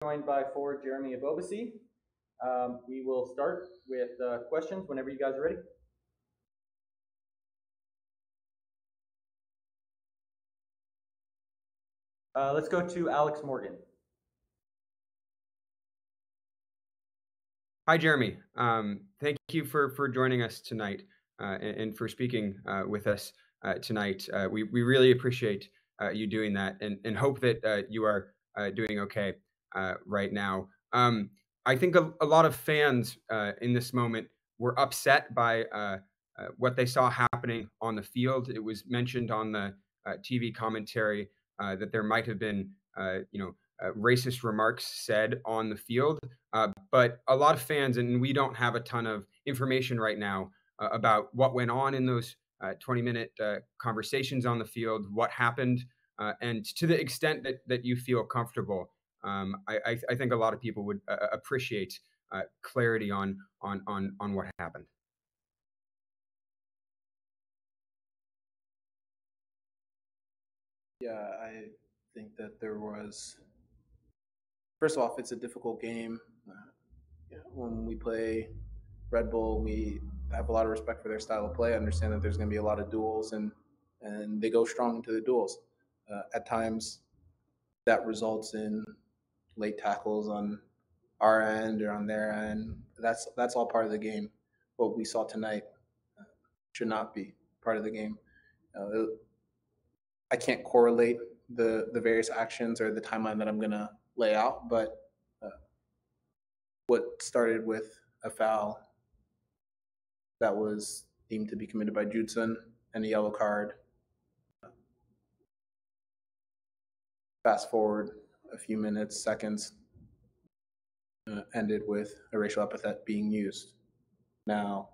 Joined by forward Jeremy Ebobisse. We will start with questions whenever you guys are ready. Let's go to Alex Morgan. Hi, Jeremy. Thank you for joining us tonight and for speaking with us tonight. We really appreciate you doing that and hope that you are doing okay right now. I think a lot of fans in this moment were upset by what they saw happening on the field. It was mentioned on the TV commentary that there might have been, racist remarks said on the field. But a lot of fans, and we don't have a ton of information right now about what went on in those 20-minute conversations on the field, what happened, and to the extent that you feel comfortable, I think a lot of people would appreciate clarity on what happened. Yeah, I think that there was. First off, it's a difficult game. When we play Red Bull, we have a lot of respect for their style of play. I understand that there's going to be a lot of duels, and they go strong into the duels. At times, that results in late tackles on our end or on their end. That's all part of the game. What we saw tonight should not be part of the game. I can't correlate the various actions or the timeline that I'm going to lay out, but what started with a foul that was deemed to be committed by Judson and a yellow card. Fast forward a few minutes, seconds, ended with a racial epithet being used. Now,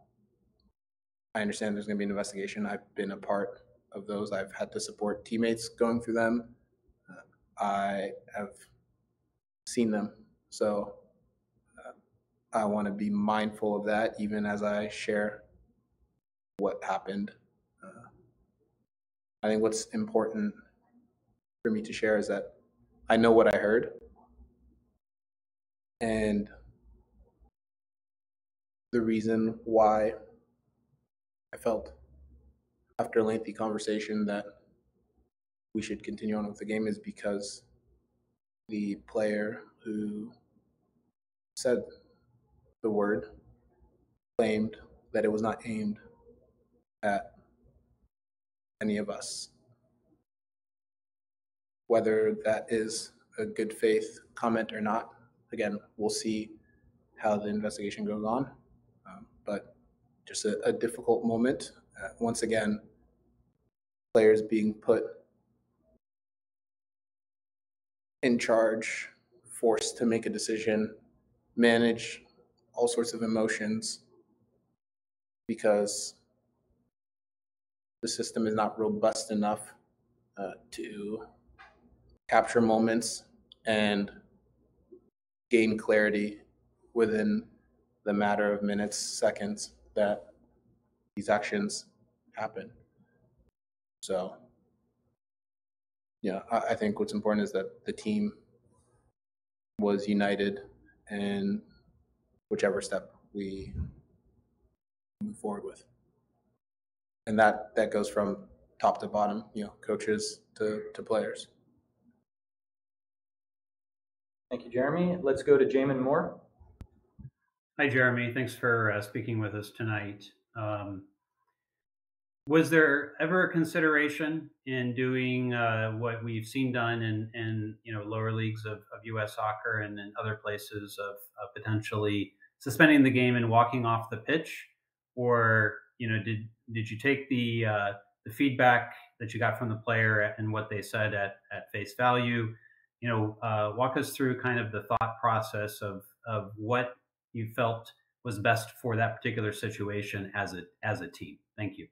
I understand there's going to be an investigation. I've been a part of those. I've had to support teammates going through them. I have seen them. So I want to be mindful of that even as I share what happened. I think what's important for me to share is that I know what I heard. And the reason why I felt after a lengthy conversation that we should continue on with the game is because the player who said the word claimed that it was not aimed at any of us. Whether that is a good faith comment or not, again, we'll see how the investigation goes on. But just a difficult moment. Once again, players being put in charge, forced to make a decision, manage all sorts of emotions because the system is not robust enough to capture moments and gain clarity within the matter of minutes, seconds that these actions happen. So, yeah, I think what's important is that the team was united in whichever step we move forward with. And that goes from top to bottom, coaches to players. Thank you, Jeremy. Let's go to Jamin Moore. Hi, Jeremy. Thanks for speaking with us tonight. Was there ever a consideration in doing what we've seen done in lower leagues of U.S. soccer and in other places of potentially suspending the game and walking off the pitch, or did you take the feedback that you got from the player and what they said at face value? Walk us through kind of the thought process of what you felt was best for that particular situation as a team. Thank you.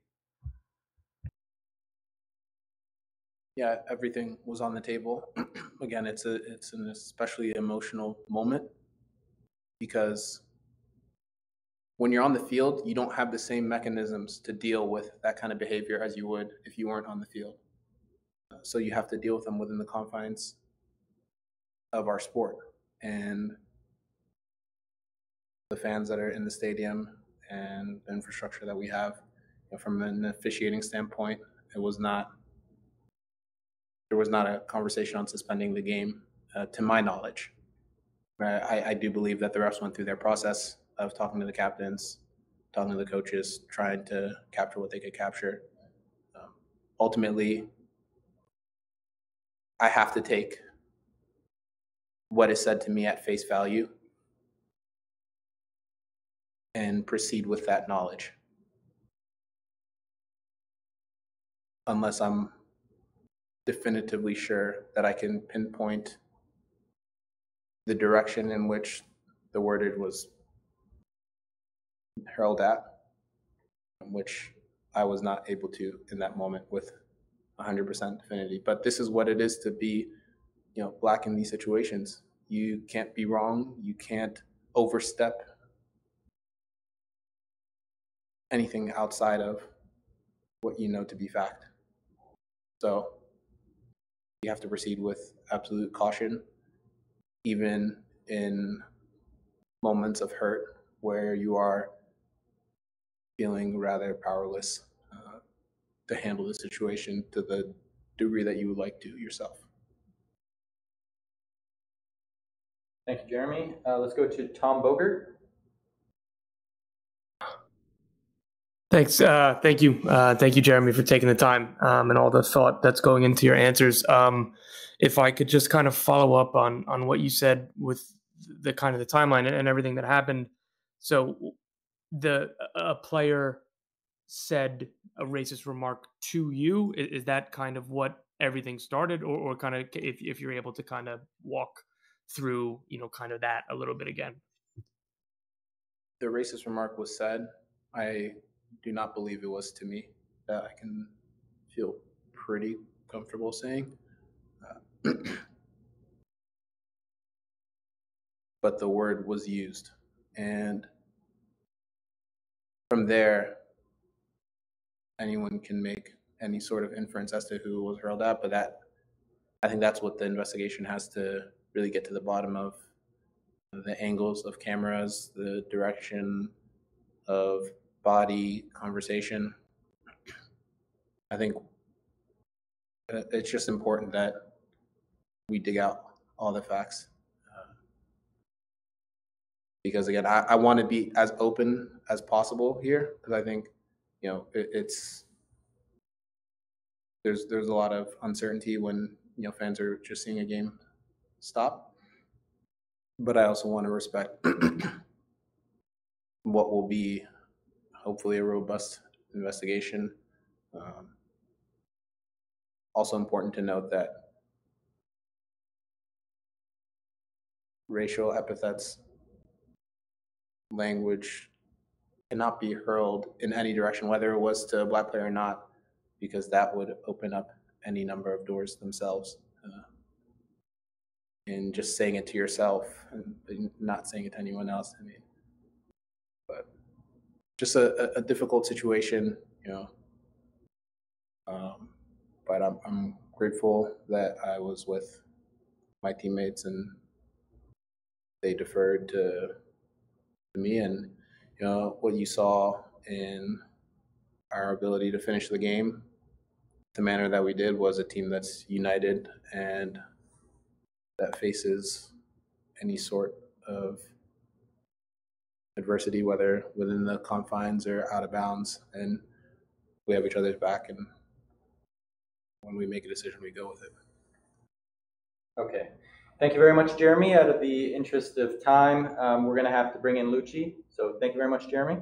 Yeah, everything was on the table. Again, it's an especially emotional moment because when you're on the field, you don't have the same mechanisms to deal with that kind of behavior as you would if you weren't on the field. So you have to deal with them within the confines of our sport. and the fans that are in the stadium and the infrastructure that we have. From an officiating standpoint, there was not a conversation on suspending the game, to my knowledge. I do believe that the refs went through their process of talking to the captains, talking to the coaches, trying to capture what they could capture. Ultimately, I have to take what is said to me at face value and proceed with that knowledge, unless I'm definitively sure that I can pinpoint the direction in which the wordage was hurled at, which I was not able to in that moment with 100% definity. But this is what it is to be, black in these situations. You can't be wrong. You can't overstep anything outside of what you know to be fact. So you have to proceed with absolute caution, even in moments of hurt where you are feeling rather powerless to handle the situation to the degree that you would like to yourself. Thank you, Jeremy. Let's go to Tom Bogert. Thanks. Thank you. Thank you, Jeremy, for taking the time and all the thought that's going into your answers. If I could just kind of follow up on what you said with the kind of the timeline and everything that happened. So a player said a racist remark to you. Is that kind of what everything started, or kind of if you're able to kind of walk through, kind of that a little bit again? The racist remark was said. I do not believe it was to me. That I can feel pretty comfortable saying. But the word was used. And from there, anyone can make any sort of inference as to who was hurled at. But I think that's what the investigation has to really get to the bottom of. The angles of cameras, the direction of body conversation. I think it's just important that we dig out all the facts. Because again, I want to be as open as possible here, because I think, there's a lot of uncertainty when, fans are just seeing a game stop. But I also want to respect what will be hopefully a robust investigation. Also important to note that racial epithets, language cannot be hurled in any direction, whether it was to a black player or not, because that would open up any number of doors themselves. And just saying it to yourself and not saying it to anyone else. But just a difficult situation, but I'm grateful that I was with my teammates and they deferred to me. And what you saw in our ability to finish the game, the manner that we did, was a team that's united and that faces any sort of adversity, whether within the confines or out of bounds, and we have each other's back, and when we make a decision, we go with it. Okay. Thank you very much, Jeremy. Out of the interest of time, we're going to have to bring in Lucci. So thank you very much, Jeremy.